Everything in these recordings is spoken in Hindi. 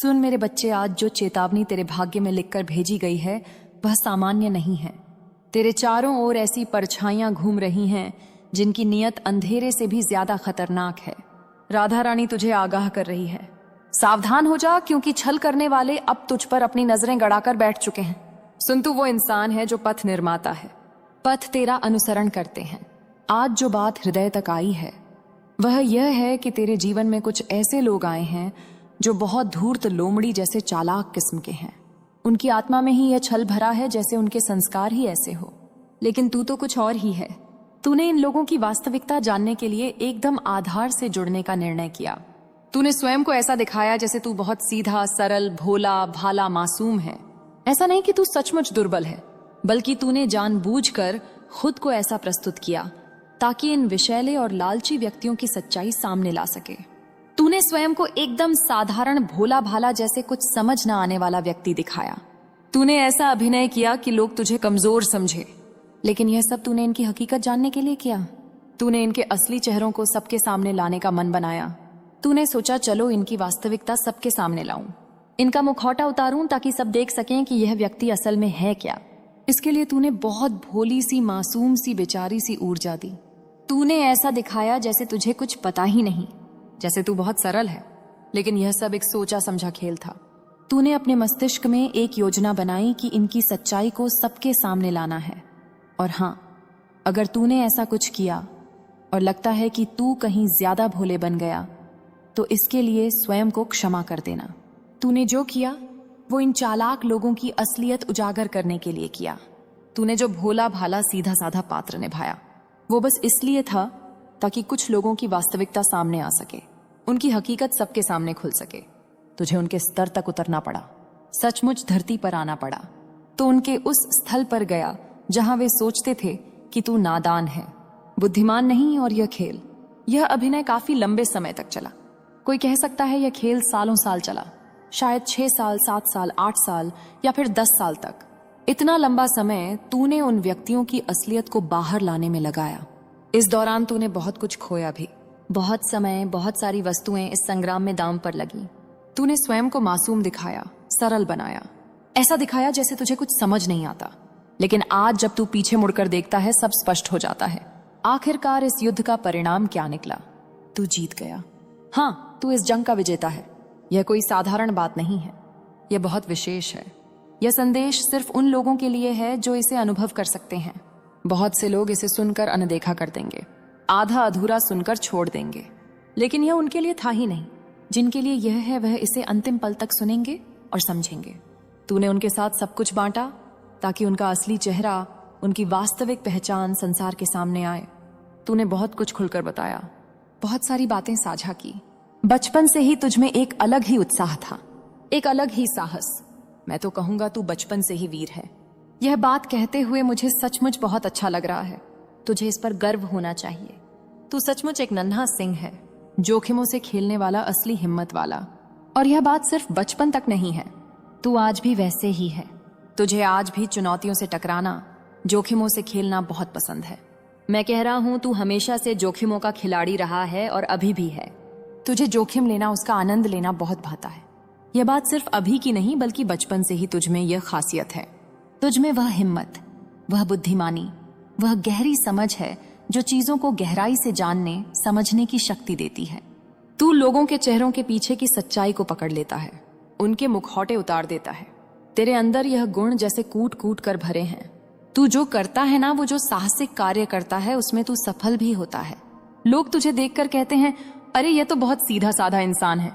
सुन मेरे बच्चे, आज जो चेतावनी तेरे भाग्य में लिखकर भेजी गई है वह सामान्य नहीं है। तेरे चारों ओर ऐसी परछाइयां घूम रही हैं जिनकी नीयत अंधेरे से भी ज्यादा खतरनाक है। राधा रानी तुझे आगाह कर रही है, सावधान हो जा, क्योंकि छल करने वाले अब तुझ पर अपनी नजरें गड़ाकर बैठ चुके हैं। सुन, तू वो इंसान है जो पथ निर्माता है, पथ तेरा अनुसरण करते हैं। आज जो बात हृदय तक आई है वह यह है कि तेरे जीवन में कुछ ऐसे लोग आए हैं जो बहुत धूर्त लोमड़ी जैसे चालाक किस्म के हैं। उनकी आत्मा में ही यह छल भरा है जैसे उनके संस्कार ही ऐसे हो, लेकिन तू तो कुछ और ही है। तूने इन लोगों की वास्तविकता जानने के लिए एकदम आधार से जुड़ने का निर्णय किया। तूने स्वयं को ऐसा दिखाया जैसे तू बहुत सीधा, सरल, भोला भाला, मासूम है। ऐसा नहीं कि तू सचमुच दुर्बल है, बल्कि तूने जानबूझकर खुद को ऐसा प्रस्तुत किया ताकि इन विषैले और लालची व्यक्तियों की सच्चाई सामने ला सके। तूने स्वयं को एकदम साधारण, भोला भाला जैसे कुछ समझ न आने वाला व्यक्ति दिखाया। तूने ऐसा अभिनय किया कि लोग तुझे कमजोर समझे, लेकिन यह सब तूने इनकी हकीकत जानने के लिए किया। तूने इनके असली चेहरों को सबके सामने लाने का मन बनाया। तूने सोचा, चलो इनकी वास्तविकता सबके सामने लाऊं, इनका मुखौटा उतारूं ताकि सब देख सकें कि यह व्यक्ति असल में है क्या। इसके लिए तूने बहुत भोली सी, मासूम सी, बेचारी सी ऊर्जा दी। तूने ऐसा दिखाया जैसे तुझे कुछ पता ही नहीं, जैसे तू बहुत सरल है, लेकिन यह सब एक सोचा समझा खेल था। तूने अपने मस्तिष्क में एक योजना बनाई कि इनकी सच्चाई को सबके सामने लाना है। और हां, अगर तूने ऐसा कुछ किया और लगता है कि तू कहीं ज्यादा भोले बन गया, तो इसके लिए स्वयं को क्षमा कर देना। तूने जो किया वो इन चालाक लोगों की असलियत उजागर करने के लिए किया। तूने जो भोला भाला, सीधा साधा पात्र निभाया वो बस इसलिए था ताकि कुछ लोगों की वास्तविकता सामने आ सके, उनकी हकीकत सबके सामने खुल सके। तुझे उनके स्तर तक उतरना पड़ा, सचमुच धरती पर आना पड़ा। तो उनके उस स्थल पर गया जहां वे सोचते थे कि तू नादान है, बुद्धिमान नहीं। और यह अभिनय काफी लंबे समय तक चला। कोई कह सकता है यह खेल सालों साल चला, शायद 6 साल, 7 साल, 8 साल या फिर 10 साल तक। इतना लंबा समय तूने उन व्यक्तियों की असलियत को बाहर लाने में लगाया। इस दौरान तूने बहुत कुछ खोया भी। बहुत समय, बहुत सारी वस्तुएं इस संग्राम में दांव पर लगी। तूने स्वयं को मासूम दिखाया, सरल बनाया, ऐसा दिखाया जैसे तुझे कुछ समझ नहीं आता। लेकिन आज जब तू पीछे मुड़कर देखता है, सब स्पष्ट हो जाता है। आखिरकार इस युद्ध का परिणाम क्या निकला? तू जीत गया। हां, तू इस जंग का विजेता है। यह कोई साधारण बात नहीं है, यह बहुत विशेष है। यह संदेश सिर्फ उन लोगों के लिए है जो इसे अनुभव कर सकते हैं। बहुत से लोग इसे सुनकर अनदेखा कर देंगे, आधा अधूरा सुनकर छोड़ देंगे, लेकिन यह उनके लिए था ही नहीं। जिनके लिए यह है वह इसे अंतिम पल तक सुनेंगे और समझेंगे। तूने उनके साथ सब कुछ बांटा ताकि उनका असली चेहरा, उनकी वास्तविक पहचान संसार के सामने आए। तूने बहुत कुछ खुलकर बताया, बहुत सारी बातें साझा की। बचपन से ही तुझमें एक अलग ही उत्साह था, एक अलग ही साहस। मैं तो कहूंगा तू बचपन से ही वीर है। यह बात कहते हुए मुझे सचमुच बहुत अच्छा लग रहा है। तुझे इस पर गर्व होना चाहिए। तू सचमुच एक नन्हा सिंह है, जोखिमों से खेलने वाला, असली हिम्मत वाला। और यह बात सिर्फ बचपन तक नहीं है, तू आज भी वैसे ही है। तुझे आज भी चुनौतियों से टकराना, जोखिमों से खेलना बहुत पसंद है। मैं कह रहा हूं, तू हमेशा से जोखिमों का खिलाड़ी रहा है और अभी भी है। तुझे जोखिम लेना, उसका आनंद लेना बहुत भाता है। यह बात सिर्फ अभी की नहीं, बल्कि बचपन से ही तुझमें यह खासियत है। तुझमें वह हिम्मत, वह बुद्धिमानी, वह गहरी समझ है जो चीजों को गहराई से जानने, समझने की शक्ति देती है। तू लोगों के चेहरों के पीछे की सच्चाई को पकड़ लेता है, उनके मुखौटे उतार देता है। तेरे अंदर यह गुण जैसे कूट कूट कर भरे हैं। तू जो करता है ना, वो जो साहसिक कार्य करता है, उसमें तू सफल भी होता है। लोग तुझे देखकर कहते हैं, अरे यह तो बहुत सीधा साधा इंसान है,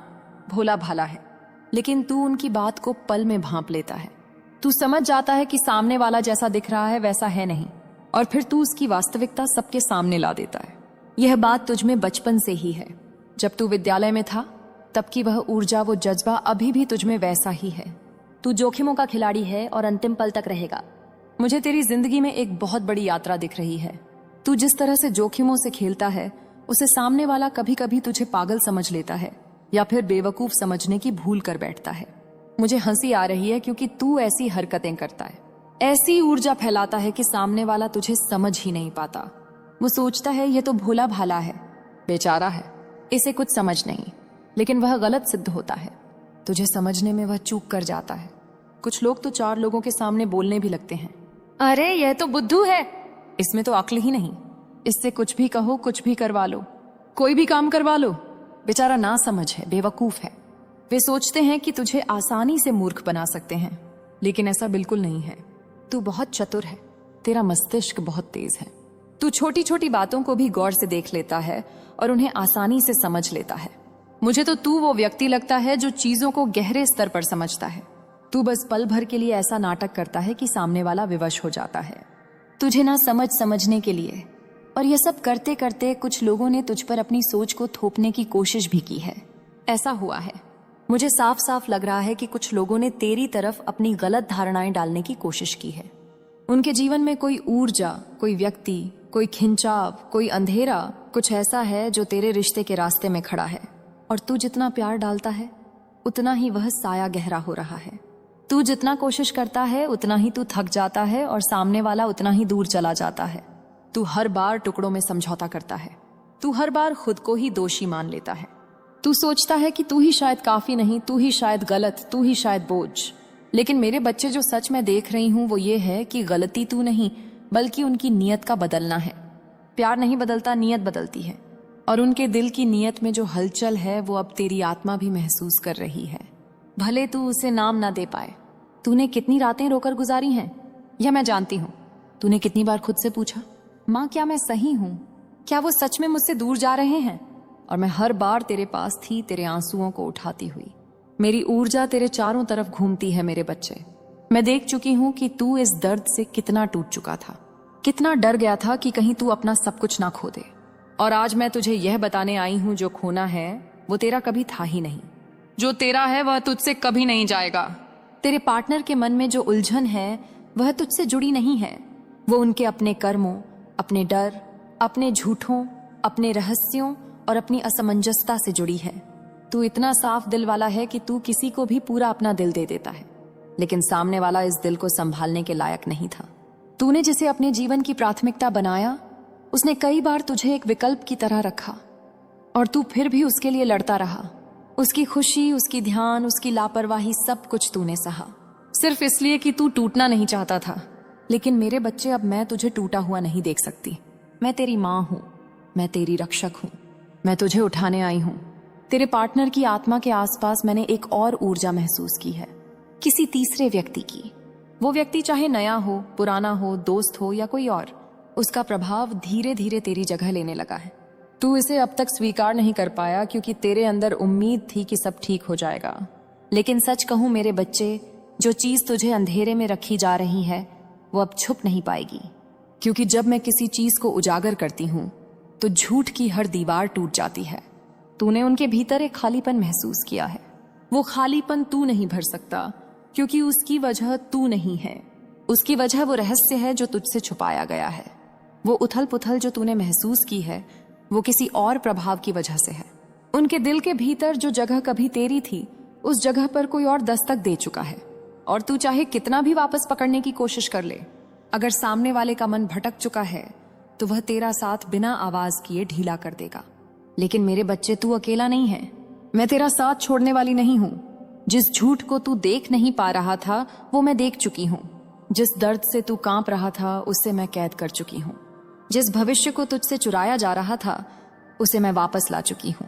भोला भाला है। लेकिन तू उनकी बात को पल में भांप लेता है। तू समझ जाता है कि सामने वाला जैसा दिख रहा है वैसा है नहीं, और फिर तू उसकी वास्तविकता सबके सामने ला देता है। यह बात तुझमें बचपन से ही है। जब तू विद्यालय में था तब की वह ऊर्जा, वो जज्बा अभी भी तुझमें वैसा ही है। तू जोखिमों का खिलाड़ी है और अंतिम पल तक रहेगा। मुझे तेरी जिंदगी में एक बहुत बड़ी यात्रा दिख रही है। तू जिस तरह से जोखिमों से खेलता है, उसे सामने वाला कभी कभी तुझे पागल समझ लेता है या फिर बेवकूफ समझने की भूल कर बैठता है। मुझे हंसी आ रही है क्योंकि तू ऐसी हरकतें करता है, ऐसी ऊर्जा फैलाता है कि सामने वाला तुझे समझ ही नहीं पाता। वो सोचता है ये तो भोला भाला है, बेचारा है, इसे कुछ समझ नहीं, लेकिन वह गलत सिद्ध होता है। तुझे समझने में वह चूक कर जाता है। कुछ लोग तो 4 लोगों के सामने बोलने भी लगते हैं, अरे यह तो बुद्धू है, इसमें तो अक्ल ही नहीं, इससे कुछ भी कहो, कुछ भी करवा लो, कोई भी काम करवा लो। बेचारा ना समझ है, बेवकूफ है। वे सोचते हैं कि तुझे आसानी से मूर्ख बना सकते हैं, लेकिन ऐसा बिल्कुल नहीं है। तू बहुत चतुर है, तेरा मस्तिष्क बहुत तेज है। तू छोटी छोटी बातों को भी गौर से देख लेता है और उन्हें आसानी से समझ लेता है। मुझे तो तू वो व्यक्ति लगता है जो चीजों को गहरे स्तर पर समझता है। तू बस पल भर के लिए ऐसा नाटक करता है कि सामने वाला विवश हो जाता है, तुझे ना समझने के लिए। और यह सब करते करते कुछ लोगों ने तुझ पर अपनी सोच को थोपने की कोशिश भी की है। ऐसा हुआ है, मुझे साफ साफ लग रहा है कि कुछ लोगों ने तेरी तरफ अपनी गलत धारणाएं डालने की कोशिश की है। उनके जीवन में कोई ऊर्जा, कोई व्यक्ति, कोई खिंचाव, कोई अंधेरा, कुछ ऐसा है जो तेरे रिश्ते के रास्ते में खड़ा है। और तू जितना प्यार डालता है उतना ही वह साया गहरा हो रहा है। तू जितना कोशिश करता है उतना ही तू थक जाता है और सामने वाला उतना ही दूर चला जाता है। तू हर बार टुकड़ों में समझौता करता है। तू हर बार खुद को ही दोषी मान लेता है। तू सोचता है कि तू ही शायद काफी नहीं, तू ही शायद गलत, तू ही शायद बोझ। लेकिन मेरे बच्चे, जो सच मैं देख रही हूं वो ये है कि गलती तू नहीं, बल्कि उनकी नीयत का बदलना है। प्यार नहीं बदलता, नीयत बदलती है। और उनके दिल की नीयत में जो हलचल है वो अब तेरी आत्मा भी महसूस कर रही है, भले तू उसे नाम ना दे पाए। तूने कितनी रातें रोकर गुजारी हैं, यह मैं जानती हूँ। तूने कितनी बार खुद से पूछा, माँ क्या मैं सही हूँ? क्या वो सच में मुझसे दूर जा रहे हैं? और मैं हर बार तेरे पास थी, तेरे आंसुओं को उठाती हुई। मेरी ऊर्जा तेरे चारों तरफ घूमती है मेरे बच्चे। मैं देख चुकी हूँ कि तू इस दर्द से कितना टूट चुका था, कितना डर गया था कि कहीं तू अपना सब कुछ ना खो दे। और आज मैं तुझे यह बताने आई हूँ, जो खोना है वो तेरा कभी था ही नहीं। जो तेरा है वह तुझसे कभी नहीं जाएगा। तेरे पार्टनर के मन में जो उलझन है वह तुझसे जुड़ी नहीं है। वो उनके अपने कर्मों, अपने डर, अपने झूठों, अपने रहस्यों और अपनी असमंजसता से जुड़ी है। तू इतना साफ दिल वाला है कि तू किसी को भी पूरा अपना दिल दे देता है, लेकिन सामने वाला इस दिल को संभालने के लायक नहीं था। तूने जिसे अपने जीवन की प्राथमिकता बनाया, उसने कई बार तुझे एक विकल्प की तरह रखा और तू फिर भी उसके लिए लड़ता रहा। उसकी खुशी, उसकी ध्यान, उसकी लापरवाही, सब कुछ तूने सहा, सिर्फ इसलिए कि तू टूटना नहीं चाहता था। लेकिन मेरे बच्चे, अब मैं तुझे टूटा हुआ नहीं देख सकती। मैं तेरी माँ हूं, मैं तेरी रक्षक हूं, मैं तुझे उठाने आई हूं। तेरे पार्टनर की आत्मा के आसपास मैंने एक और ऊर्जा महसूस की है, किसी तीसरे व्यक्ति की। वो व्यक्ति चाहे नया हो, पुराना हो, दोस्त हो या कोई और, उसका प्रभाव धीरे धीरे तेरी जगह लेने लगा है। तू इसे अब तक स्वीकार नहीं कर पाया क्योंकि तेरे अंदर उम्मीद थी कि सब ठीक हो जाएगा। लेकिन सच कहूं मेरे बच्चे, जो चीज तुझे अंधेरे में रखी जा रही है वो अब छुप नहीं पाएगी। क्योंकि जब मैं किसी चीज को उजागर करती हूं तो झूठ की हर दीवार टूट जाती है। तूने उनके भीतर एक खालीपन महसूस किया है। वो खालीपन तू नहीं भर सकता, क्योंकि उसकी वजह तू नहीं है। उसकी वजह वो रहस्य है जो तुझसे छुपाया गया है। वो उथल पुथल जो तूने महसूस की है वो किसी और प्रभाव की वजह से है। उनके दिल के भीतर जो जगह कभी तेरी थी, उस जगह पर कोई और दस्तक दे चुका है। और तू चाहे कितना भी वापस पकड़ने की कोशिश कर ले, अगर सामने वाले का मन भटक चुका है तो वह तेरा साथ बिना आवाज किए ढीला कर देगा। लेकिन मेरे बच्चे, तू अकेला नहीं है। मैं तेरा साथ छोड़ने वाली नहीं हूं। जिस झूठ को तू देख नहीं पा रहा था वो मैं देख चुकी हूं। जिस दर्द से तू कांप रहा था उसे मैं कैद कर चुकी हूं। जिस भविष्य को तुझसे चुराया जा रहा था उसे मैं वापस ला चुकी हूं।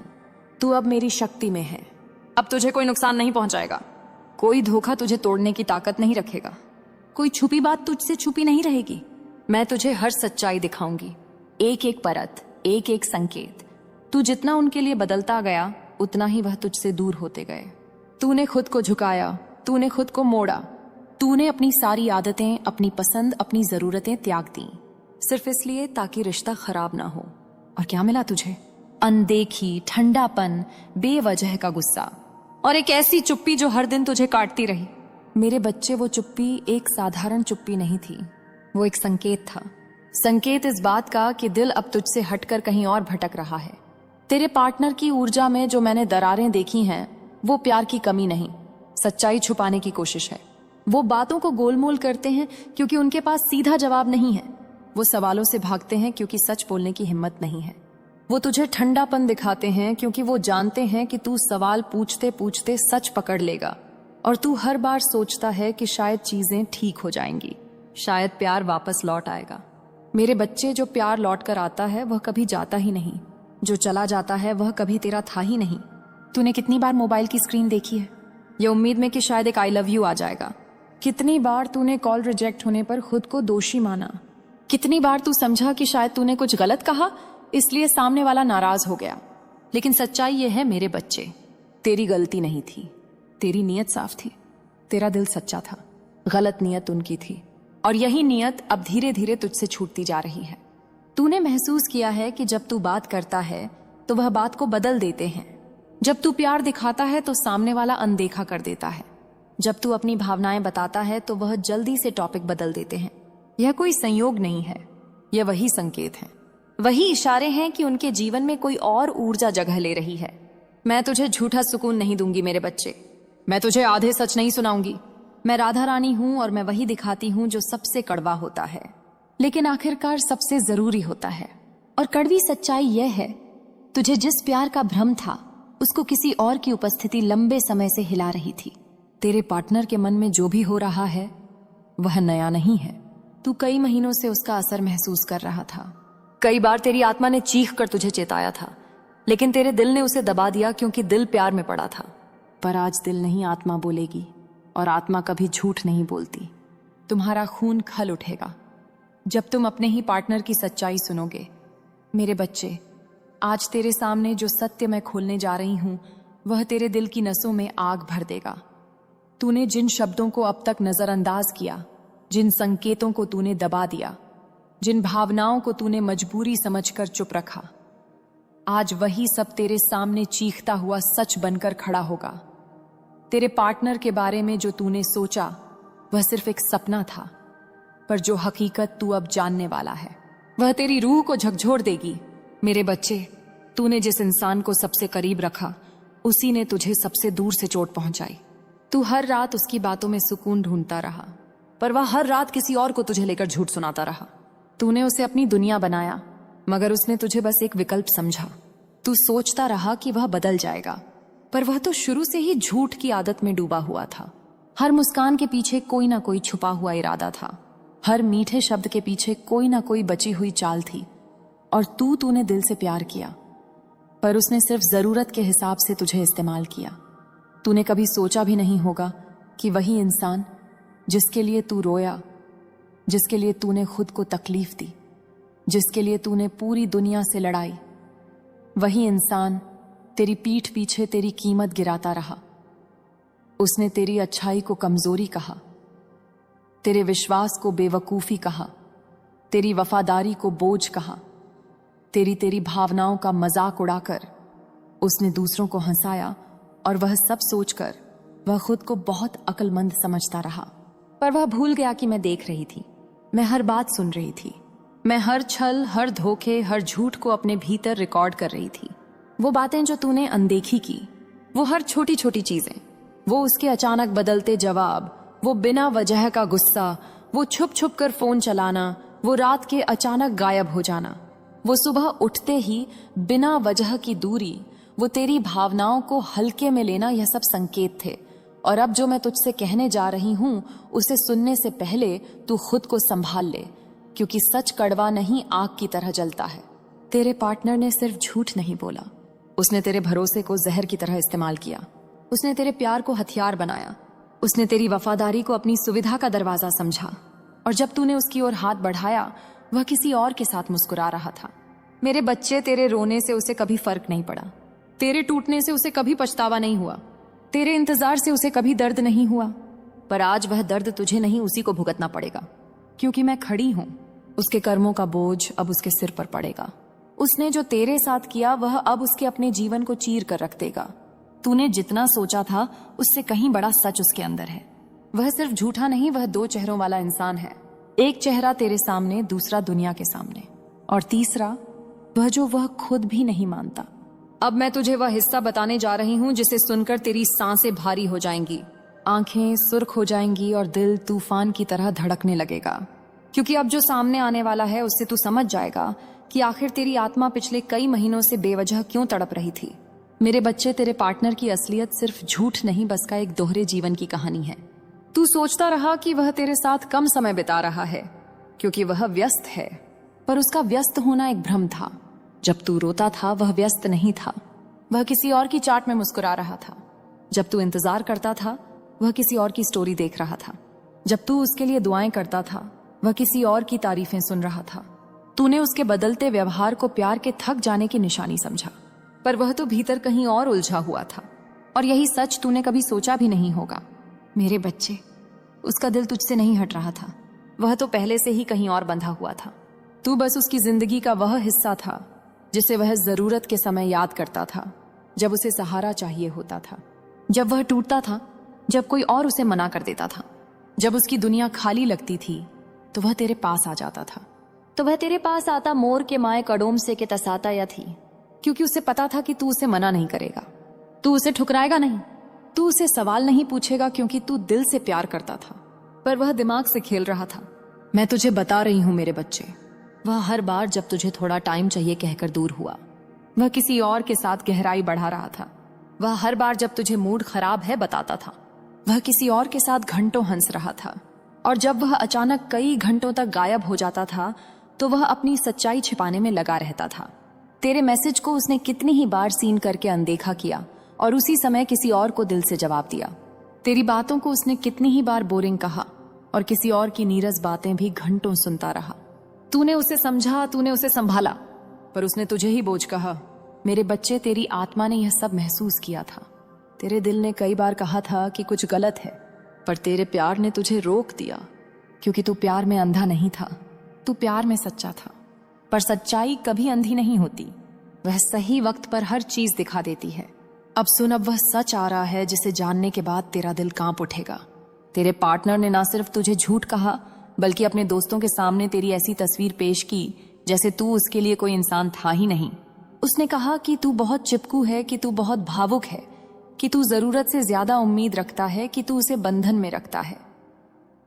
तू अब मेरी शक्ति में है। अब तुझे कोई नुकसान नहीं पहुंचाएगा। कोई धोखा तुझे तोड़ने की ताकत नहीं रखेगा। कोई छुपी बात तुझसे छुपी नहीं रहेगी। मैं तुझे हर सच्चाई दिखाऊंगी, एक एक परत, एक एक संकेत। तू जितना उनके लिए बदलता गया उतना ही वह तुझसे दूर होते गए। तूने खुद को झुकाया, तूने खुद को मोड़ा, तूने अपनी सारी आदतें, अपनी पसंद, अपनी जरूरतें त्याग दी, सिर्फ इसलिए ताकि रिश्ता खराब ना हो। और क्या मिला तुझे? अनदेखी, ठंडापन, बेवजह का गुस्सा और एक ऐसी चुप्पी जो हर दिन तुझे काटती रही। मेरे बच्चे, वो चुप्पी एक साधारण चुप्पी नहीं थी, वो एक संकेत था। संकेत इस बात का कि दिल अब तुझसे हटकर कहीं और भटक रहा है। तेरे पार्टनर की ऊर्जा में जो मैंने दरारें देखी हैं वो प्यार की कमी नहीं, सच्चाई छुपाने की कोशिश है। वो बातों को गोलमोल करते हैं क्योंकि उनके पास सीधा जवाब नहीं है। वो सवालों से भागते हैं क्योंकि सच बोलने की हिम्मत नहीं है। वो तुझे ठंडापन दिखाते हैं क्योंकि वो जानते हैं कि तू सवाल पूछते पूछते सच पकड़ लेगा, और तू हर बार सोचता है कि शायद चीजें ठीक हो जाएंगी, शायद प्यार वापस लौट आएगा। मेरे बच्चे, जो प्यार लौट कर आता है वह कभी जाता ही नहीं, जो चला जाता है वह कभी तेरा था ही नहीं। तूने कितनी बार मोबाइल की स्क्रीन देखी है ये उम्मीद में कि शायद एक आई लव यू आ जाएगा? कितनी बार तूने कॉल रिजेक्ट होने पर खुद को दोषी माना? कितनी बार तू समझा कि शायद तूने कुछ गलत कहा इसलिए सामने वाला नाराज हो गया? लेकिन सच्चाई यह है मेरे बच्चे, तेरी गलती नहीं थी, तेरी नीयत साफ थी, तेरा दिल सच्चा था, गलत नीयत उनकी थी, और यही नीयत अब धीरे धीरे तुझसे छूटती जा रही है। तूने महसूस किया है कि जब तू बात करता है तो वह बात को बदल देते हैं, जब तू प्यार दिखाता है तो सामने वाला अनदेखा कर देता है, जब तू अपनी भावनाएं बताता है तो वह जल्दी से टॉपिक बदल देते हैं। यह कोई संयोग नहीं है, यह वही संकेत है, वही इशारे हैं कि उनके जीवन में कोई और ऊर्जा जगह ले रही है। मैं तुझे झूठा सुकून नहीं दूंगी मेरे बच्चे, मैं तुझे आधे सच नहीं सुनाऊंगी। मैं राधा रानी हूं और मैं वही दिखाती हूं जो सबसे कड़वा होता है, लेकिन आखिरकार सबसे जरूरी होता है। और कड़वी सच्चाई यह है, तुझे जिस प्यार का भ्रम था उसको किसी और की उपस्थिति लंबे समय से हिला रही थी। तेरे पार्टनर के मन में जो भी हो रहा है वह नया नहीं है। तू कई महीनों से उसका असर महसूस कर रहा था। कई बार तेरी आत्मा ने चीख कर तुझे चेताया था, लेकिन तेरे दिल ने उसे दबा दिया क्योंकि दिल प्यार में पड़ा था। पर आज दिल नहीं, आत्मा बोलेगी, और आत्मा कभी झूठ नहीं बोलती। तुम्हारा खून खल उठेगा जब तुम अपने ही पार्टनर की सच्चाई सुनोगे। मेरे बच्चे, आज तेरे सामने जो सत्य मैं खोलने जा रही हूं वह तेरे दिल की नसों में आग भर देगा। तूने जिन शब्दों को अब तक नजरअंदाज किया, जिन संकेतों को तूने दबा दिया, जिन भावनाओं को तूने मजबूरी समझकर चुप रखा, आज वही सब तेरे सामने चीखता हुआ सच बनकर खड़ा होगा। तेरे पार्टनर के बारे में जो तूने सोचा वह सिर्फ एक सपना था, पर जो हकीकत तू अब जानने वाला है वह तेरी रूह को झकझोर देगी। मेरे बच्चे, तूने जिस इंसान को सबसे करीब रखा उसी ने तुझे सबसे दूर से चोट पहुंचाई। तू हर रात उसकी बातों में सुकून ढूंढता रहा, पर वह हर रात किसी और को तुझे लेकर झूठ सुनाता रहा। तूने उसे अपनी दुनिया बनाया, मगर उसने तुझे बस एक विकल्प समझा। तू सोचता रहा कि वह बदल जाएगा, पर वह तो शुरू से ही झूठ की आदत में डूबा हुआ था। हर मुस्कान के पीछे कोई ना कोई छुपा हुआ इरादा था, हर मीठे शब्द के पीछे कोई ना कोई बची हुई चाल थी। और तूने दिल से प्यार किया, पर उसने सिर्फ जरूरत के हिसाब से तुझे इस्तेमाल किया। तूने कभी सोचा भी नहीं होगा कि वही इंसान जिसके लिए तू रोया, जिसके लिए तूने खुद को तकलीफ दी, जिसके लिए तूने पूरी दुनिया से लड़ाई, वही इंसान तेरी पीठ पीछे तेरी कीमत गिराता रहा। उसने तेरी अच्छाई को कमजोरी कहा, तेरे विश्वास को बेवकूफी कहा, तेरी वफादारी को बोझ कहा, तेरी भावनाओं का मजाक उड़ाकर उसने दूसरों को हंसाया, और वह सब सोचकर वह खुद को बहुत अक्लमंद समझता रहा। पर वह भूल गया कि मैं देख रही थी, मैं हर बात सुन रही थी, मैं हर छल, हर धोखे, हर झूठ को अपने भीतर रिकॉर्ड कर रही थी। वो बातें जो तूने अनदेखी की, वो हर छोटी छोटी चीजें, वो उसके अचानक बदलते जवाब, वो बिना वजह का गुस्सा, वो छुप छुप कर फोन चलाना, वो रात के अचानक गायब हो जाना, वो सुबह उठते ही बिना वजह की दूरी, वो तेरी भावनाओं को हल्के में लेना, यह सब संकेत थे। और अब जो मैं तुझसे कहने जा रही हूं उसे सुनने से पहले तू खुद को संभाल ले, क्योंकि सच कड़वा नहीं, आग की तरह जलता है। तेरे पार्टनर ने सिर्फ झूठ नहीं बोला, उसने तेरे भरोसे को जहर की तरह इस्तेमाल किया। उसने तेरे प्यार को हथियार बनाया, उसने तेरी वफादारी को अपनी सुविधा का दरवाजा समझा। और जब तूने उसकी ओर हाथ बढ़ाया वह किसी और के साथ मुस्कुरा रहा था। मेरे बच्चे, तेरे रोने से उसे कभी फर्क नहीं पड़ा, तेरे टूटने से उसे कभी पछतावा नहीं हुआ, तेरे इंतजार से उसे कभी दर्द नहीं हुआ। पर आज वह दर्द तुझे नहीं, उसी को भुगतना पड़ेगा, क्योंकि मैं खड़ी हूं। उसके कर्मों का बोझ अब उसके सिर पर पड़ेगा। उसने जो तेरे साथ किया वह अब उसके अपने जीवन को चीर कर रख देगा। तूने जितना सोचा था उससे कहीं बड़ा सच उसके अंदर है। वह सिर्फ झूठा नहीं, वह दो चेहरों वाला इंसान है। एक चेहरा तेरे सामने, दूसरा दुनिया के सामने, और तीसरा वह जो वह खुद भी नहीं मानता। अब मैं तुझे वह हिस्सा बताने जा रही हूं जिसे सुनकर तेरी सांसें भारी हो जाएंगी, आंखें सुर्ख हो जाएंगी और दिल तूफान की तरह धड़कने लगेगा। क्योंकि अब जो सामने आने वाला है उससे तू समझ जाएगा कि आखिर तेरी आत्मा पिछले कई महीनों से बेवजह क्यों तड़प रही थी। मेरे बच्चे, तेरे पार्टनर की असलियत सिर्फ झूठ नहीं, बस का एक दोहरे जीवन की कहानी है। तू सोचता रहा कि वह तेरे साथ कम समय बिता रहा है क्योंकि वह व्यस्त है, पर उसका व्यस्त होना एक भ्रम था। जब तू रोता था वह व्यस्त नहीं था, वह किसी और की चाट में मुस्कुरा रहा था। जब तू इंतजार करता था वह किसी और की स्टोरी देख रहा था। जब तू उसके लिए दुआएं करता था वह किसी और की तारीफें सुन रहा था। तूने उसके बदलते व्यवहार को प्यार के थक जाने की निशानी समझा, पर वह तो भीतर कहीं और उलझा हुआ था। और यही सच तूने कभी सोचा भी नहीं होगा। मेरे बच्चे, उसका दिल तुझसे नहीं हट रहा था, वह तो पहले से ही कहीं और बंधा हुआ था। तू बस उसकी जिंदगी का वह हिस्सा था जिसे वह जरूरत के समय याद करता था, जब उसे सहारा चाहिए होता था, जब वह टूटता था, जब कोई और उसे मना कर देता था, जब उसकी दुनिया खाली लगती थी तो वह तेरे पास आ जाता था। तो वह तेरे पास आता मोर के माए कड़ोम से के तसाता या थी, क्योंकि उसे पता था कि तू उसे मना नहीं करेगा, तू उसे ठुकराएगा नहीं, तू उसे सवाल नहीं पूछेगा, क्योंकि तू दिल से प्यार करता था। पर वह दिमाग से खेल रहा था। मैं तुझे बता रही हूं मेरे बच्चे, वह हर बार जब तुझे थोड़ा टाइम चाहिए कहकर दूर हुआ, वह किसी और के साथ गहराई बढ़ा रहा था। वह हर बार जब तुझे मूड खराब है बताता था, वह किसी और के साथ घंटों हंस रहा था। और जब वह अचानक कई घंटों तक गायब हो जाता था तो वह अपनी सच्चाई छिपाने में लगा रहता था। तेरे मैसेज को उसने कितनी ही बार सीन करके अनदेखा किया और उसी समय किसी और को दिल से जवाब दिया। तेरी बातों को उसने कितनी ही बार बोरिंग कहा और किसी और की नीरस बातें भी घंटों सुनता रहा। तूने उसे समझा, तूने उसे संभाला, पर उसने तुझे ही बोझ कहा। मेरे बच्चे, तेरी आत्मा ने यह सब महसूस किया था। तेरे दिल ने कई बार कहा था कि कुछ गलत है, पर तेरे प्यार ने तुझे रोक दिया, क्योंकि तू प्यार में अंधा नहीं था, तू प्यार में सच्चा था। पर सच्चाई कभी अंधी नहीं होती, वह सही वक्त पर हर चीज दिखा देती है। अब सुन, अब वह सच आ रहा है जिसे जानने के बाद तेरा दिल कांप उठेगा। तेरे पार्टनर ने ना सिर्फ तुझे झूठ कहा, बल्कि अपने दोस्तों के सामने तेरी ऐसी तस्वीर पेश की जैसे तू उसके लिए कोई इंसान था ही नहीं। उसने कहा कि तू बहुत चिपकू है, कि तू बहुत भावुक है, कि तू जरूरत से ज्यादा उम्मीद रखता है, कि तू उसे बंधन में रखता है।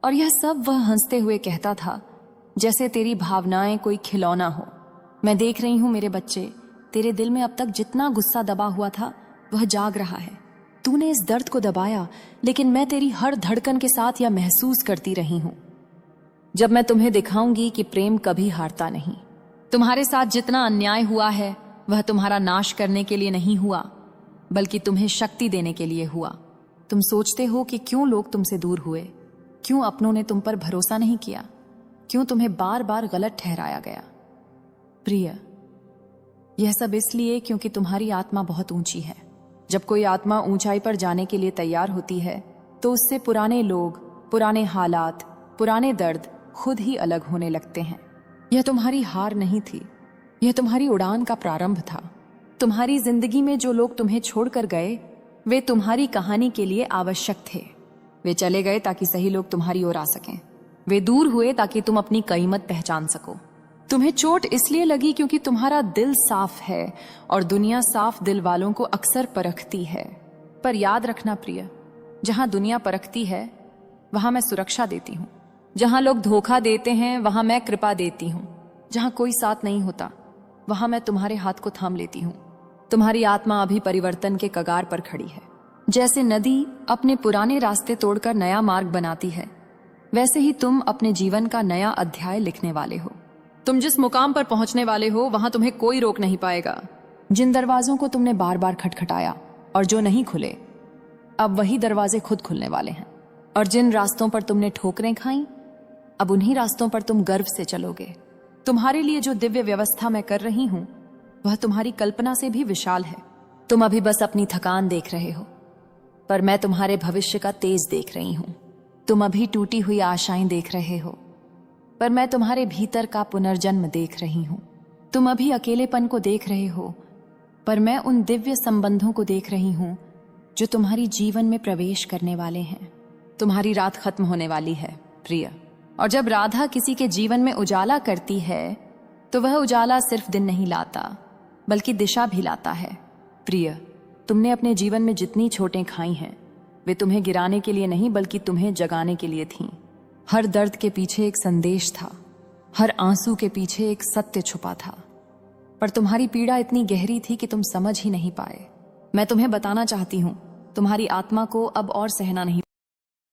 और यह सब वह हंसते हुए कहता था, जैसे तेरी भावनाएं कोई खिलौना हो। मैं देख रही हूं मेरे बच्चे, तेरे दिल में अब तक जितना गुस्सा दबा हुआ था वह जाग रहा है। तूने इस दर्द को दबाया, लेकिन मैं तेरी हर धड़कन के साथ यह महसूस करती रही हूं। जब मैं तुम्हें दिखाऊंगी कि प्रेम कभी हारता नहीं। तुम्हारे साथ जितना अन्याय हुआ है वह तुम्हारा नाश करने के लिए नहीं हुआ, बल्कि तुम्हें शक्ति देने के लिए हुआ। तुम सोचते हो कि क्यों लोग तुमसे दूर हुए, क्यों अपनों ने तुम पर भरोसा नहीं किया, क्यों तुम्हें बार बार गलत ठहराया गया। प्रिय, यह सब इसलिए क्योंकि तुम्हारी आत्मा बहुत ऊंची है। जब कोई आत्मा ऊंचाई पर जाने के लिए तैयार होती है तो उससे पुराने लोग, पुराने हालात, पुराने दर्द खुद ही अलग होने लगते हैं। यह तुम्हारी हार नहीं थी, यह तुम्हारी उड़ान का प्रारंभ था। तुम्हारी जिंदगी में जो लोग तुम्हें छोड़कर गए वे तुम्हारी कहानी के लिए आवश्यक थे। वे चले गए ताकि सही लोग तुम्हारी ओर आ सकें। वे दूर हुए ताकि तुम अपनी कीमत पहचान सको। तुम्हें चोट इसलिए लगी क्योंकि तुम्हारा दिल साफ है और दुनिया साफ दिल वालों को अक्सर परखती है। पर याद रखना प्रिय, जहां दुनिया परखती है वहां मैं सुरक्षा देती हूं। जहां लोग धोखा देते हैं वहां मैं कृपा देती हूं। जहां कोई साथ नहीं होता वहां मैं तुम्हारे हाथ को थाम लेती हूं। तुम्हारी आत्मा अभी परिवर्तन के कगार पर खड़ी है। जैसे नदी अपने पुराने रास्ते तोड़कर नया मार्ग बनाती है, वैसे ही तुम अपने जीवन का नया अध्याय लिखने वाले हो। तुम जिस मुकाम पर पहुंचने वाले हो वहां तुम्हें कोई रोक नहीं पाएगा। जिन दरवाजों को तुमने बार बार खटखटाया और जो नहीं खुले, अब वही दरवाजे खुद खुलने वाले हैं। और जिन रास्तों पर तुमने ठोकरें खाई, अब उन्हीं रास्तों पर तुम गर्व से चलोगे। तुम्हारे लिए जो दिव्य व्यवस्था मैं कर रही हूं वह तुम्हारी कल्पना से भी विशाल है। तुम अभी बस अपनी थकान देख रहे हो, पर मैं तुम्हारे भविष्य का तेज देख रही हूं। तुम अभी टूटी हुई आशाएं देख रहे हो, पर मैं तुम्हारे भीतर का पुनर्जन्म देख रही हूं। तुम अभी अकेलेपन को देख रहे हो, पर मैं उन दिव्य संबंधों को देख रही हूं जो तुम्हारी जीवन में प्रवेश करने वाले हैं। तुम्हारी रात खत्म होने वाली है प्रिय, और जब राधा किसी के जीवन में उजाला करती है तो वह उजाला सिर्फ दिन नहीं लाता बल्कि दिशा भी लाता है। प्रिय, तुमने अपने जीवन में जितनी चोटें खाई हैं वे तुम्हें गिराने के लिए नहीं बल्कि तुम्हें जगाने के लिए थीं। हर दर्द के पीछे एक संदेश था, हर आंसू के पीछे एक सत्य छुपा था। पर तुम्हारी पीड़ा इतनी गहरी थी कि तुम समझ ही नहीं पाए। मैं तुम्हें बताना चाहती हूँ, तुम्हारी आत्मा को अब और सहना नहीं